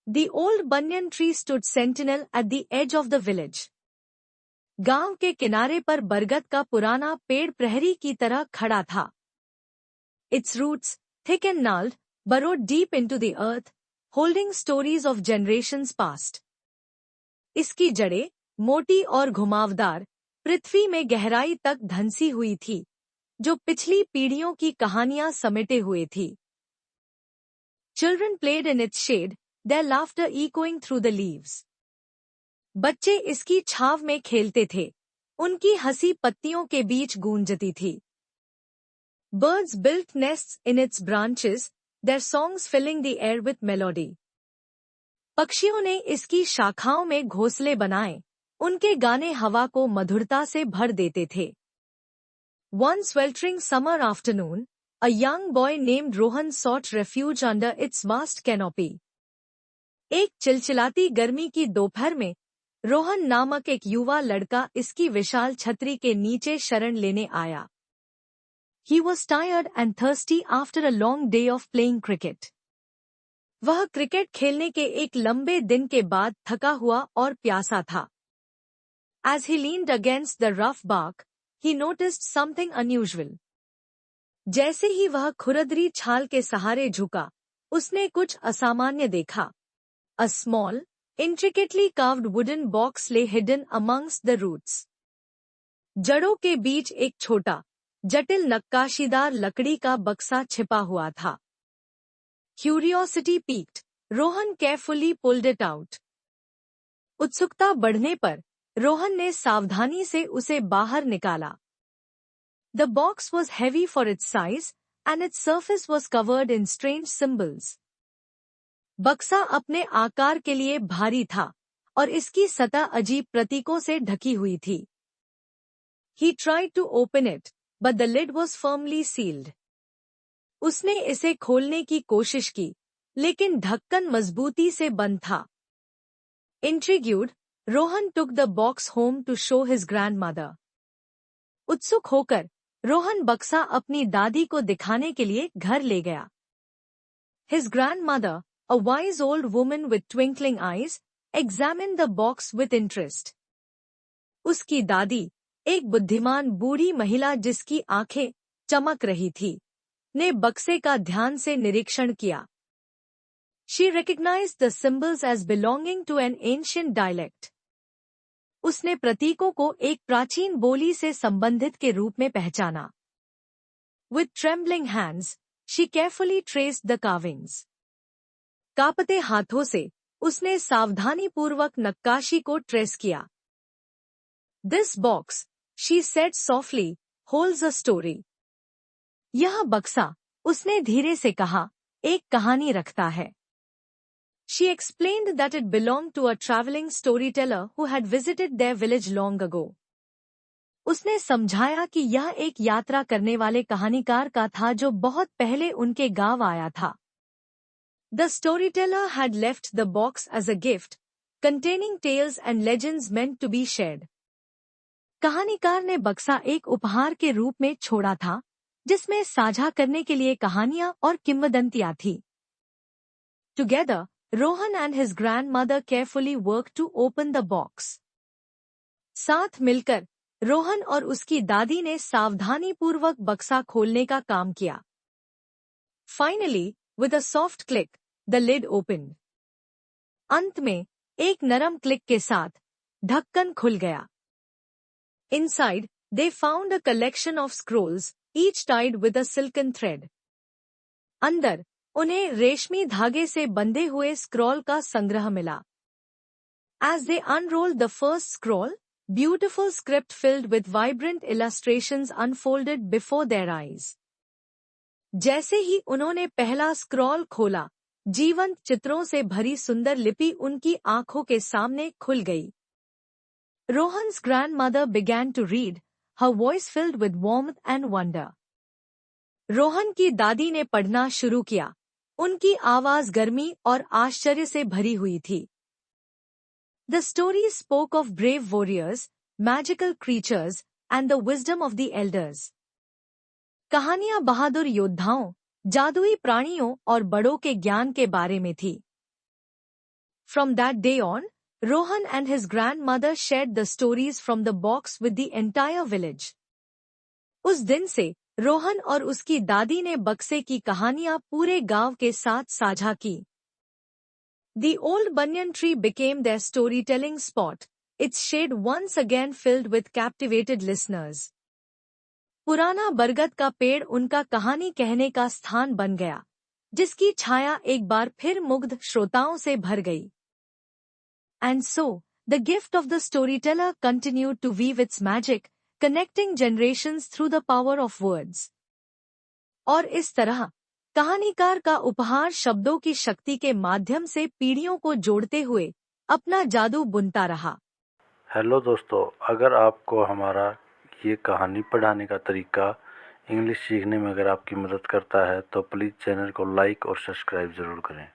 The old banyan tree stood sentinel at the edge of the village. गांव के किनारे पर बरगद का पुराना पेड़ प्रहरी की तरह खड़ा था. Its roots, thick and gnarled, burrowed deep into the earth, holding stories of generations past. इसकी जड़ें, मोटी और घुमावदार, पृथ्वी में गहराई तक धंसी हुई थी, जो पिछली पीढ़ियों की कहानियां समेटे हुए थी. Children played in its shade, their laughter echoing through the leaves. बच्चे इसकी छाव में खेलते थे, उनकी हंसी पत्तियों के बीच गूंजती थी. Birds built nests in its branches, their songs filling the air with melody. पक्षियों ने इसकी शाखाओं में घोंसले बनाए, उनके गाने हवा को मधुरता से भर देते थे. One sweltering summer afternoon, a young boy named Rohan sought refuge under its vast canopy. एक चिलचिलाती गर्मी की दोपहर में रोहन नामक एक युवा लड़का इसकी विशाल छतरी के नीचे शरण लेने आया. He was tired and thirsty after a long day of playing cricket. वह क्रिकेट खेलने के एक लंबे दिन के बाद थका हुआ और प्यासा था. As he leaned against the rough bark, he noticed something unusual. जैसे ही वह खुरदरी छाल के सहारे झुका, उसने कुछ असामान्य देखा. A small, intricately carved wooden box lay hidden amongst the roots. जड़ों के बीच एक छोटा, जटिल नक्काशीदार लकड़ी का बक्सा छिपा हुआ था. Curiosity piqued, Rohan carefully pulled it out. उत्सुकता बढ़ने पर रोहन ने सावधानी से उसे बाहर निकाला. The box was heavy for its size, and its surface was covered in strange symbols. बक्सा अपने आकार के लिए भारी था, और इसकी सतह अजीब प्रतीकों से ढकी हुई थी. He tried to open it, but the lid was firmly sealed. उसने इसे खोलने की कोशिश की, लेकिन ढक्कन मजबूती से बंद था. Intrigued, Rohan took the box home to show his grandmother. उत्सुक होकर, रोहन बक्सा अपनी दादी को दिखाने के लिए घर ले गया. His grandmother, a wise old woman with twinkling eyes, examined the box with interest. उसकी दादी, एक बुद्धिमान बूढ़ी महिला जिसकी आंखें चमक रही थी, ने बक्से का ध्यान से निरीक्षण किया. She recognized the symbols as belonging to an ancient dialect. उसने प्रतीकों को एक प्राचीन बोली से संबंधित के रूप में पहचाना. With trembling hands, she carefully traced the carvings. कांपते हाथों से उसने सावधानीपूर्वक नक्काशी को ट्रेस किया. This box, she said softly, holds a story. यह बक्सा, उसने धीरे से कहा, एक कहानी रखता है. She explained that it belonged to a traveling storyteller who had visited their village long ago. उसने समझाया कि यह एक यात्रा करने वाले कहानीकार का था जो बहुत पहले उनके गांव आया था. The storyteller had left the box as a gift, containing tales and legends meant to be shared. कहानीकार ने बक्सा एक उपहार के रूप में छोड़ा था, जिसमें साझा करने के लिए कहानियां और किंवदंतियां थी. Together, Rohan and his grandmother carefully worked to open the box. साथ मिलकर, रोहन और उसकी दादी ने सावधानीपूर्वक बक्सा खोलने का काम किया. Finally, with a soft click, the lid opened. अंत में, एक नरम क्लिक के साथ, ढक्कन खुल गया. Inside, they found a collection of scrolls, each tied with a silken thread. अंदर, उन्हें रेशमी धागे से बंधे हुए स्क्रॉल का संग्रह मिला. As they unrolled the first scroll, beautiful script filled with vibrant illustrations unfolded before their eyes. जैसे ही उन्होंने पहला स्क्रॉल खोला, जीवंत चित्रों से भरी सुंदर लिपि उनकी आंखों के सामने खुल गई. Rohan's grandmother began to read, her voice filled with warmth and wonder. Rohan की दादी ने पढ़ना शुरू किया, उनकी आवाज गर्मी और आश्चर्य से भरी हुई थी. The story spoke of brave warriors, magical creatures, and the wisdom of the elders. कहानियां बहादुर योद्धाओं, जादुई प्राणियों और बड़ों के ज्ञान के बारे में थी. From that day on, Rohan and his grandmother shared the stories from the box with the entire village. उस दिन से रोहन और उसकी दादी ने बक्से की कहानियां पूरे गांव के साथ साझा की। The old banyan tree became their storytelling spot, its shade once again filled with captivated listeners. पुराना बरगद का पेड़ उनका कहानी कहने का स्थान बन गया, जिसकी छाया एक बार फिर मुग्ध श्रोताओं से भर गई। And so, the gift of the storyteller continued to weave its magic, connecting generations through the power of words. और इस तरह, कहानीकार का उपहार शब्दों की शक्ति के माध्यम से पीढ़ियों को जोड़ते हुए अपना जादू बुनता रहा। हेलो दोस्तों, अगर आपको हमारा ये कहानी पढ़ाने का तरीका इंग्लिश सीखने में अगर आपकी मदद करता है तो प्लीज़ चैनल को लाइक और सब्सक्राइब ज़रूर करें।